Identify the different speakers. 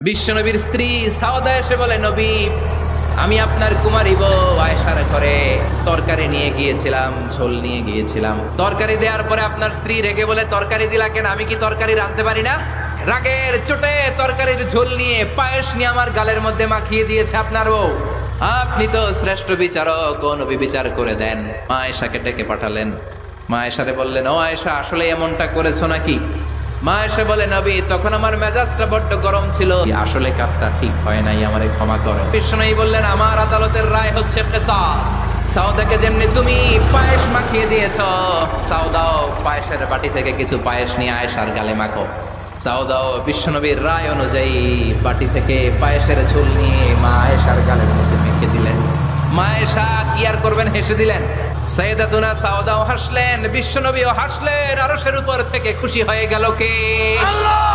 Speaker 1: বিশ্বনবীর স্ত্রী সাওদা এসে বলে, নবী, আমি আপনার কুমারী বউ আয়েশার ঘরে তরকারি নিয়ে গিয়েছিলাম, ঝোল নিয়ে গিয়েছিলাম। তরকারি দেওয়ার পরে আপনার স্ত্রী রেগে বলে, তরকারি দিলা কেন? আমি কি তরকারি রাঁধতে পারি না? রাগের চোটে তরকারির ঝোল নিয়ে, পায়েস নিয়ে আমার গালের মধ্যে মাখিয়ে দিয়েছে আপনার বউ। আপনি তো শ্রেষ্ঠ বিচারক, ও নবী বিচার করে দেন। মা আয়েশাকে ডেকে পাঠালেন। মা আয়েশারে বললেন, ও আয়েশা, আসলে এমনটা করেছো নাকি? মা এসে বলে, নবী, তখন আমার মেজাজটা বড্ড গরম ছিল, আসলে কাজটা ঠিক হয় নাই, আমারে ক্ষমা করো। বিশ্বনবী বললেন, আমার আদালতের রায় হচ্ছে কিসাস। সাউদাকে যেমনি তুমি পায়েস মাখিয়ে দিয়েছো, সাউদাও পায়েসের বাটি থেকে কিছু পায়েস নিয়ে আয়েশার গালে মাখো। সাউদাও বিশ্বনবীর রায় অনুযায়ী বাটি থেকে পায়েসের ঝোল নিয়ে মা আয়েশার গালের মধ্যে মেখে দিলেন। মা আয়েশা কি আর করবেন, হেসে দিলেন। সাইয়েদাতুনা সাউদাও হাসলেন, বিশ্বনবীও হাসলেন। আরশের উপর থেকে খুশি হয়ে গেল কে? আল্লাহ।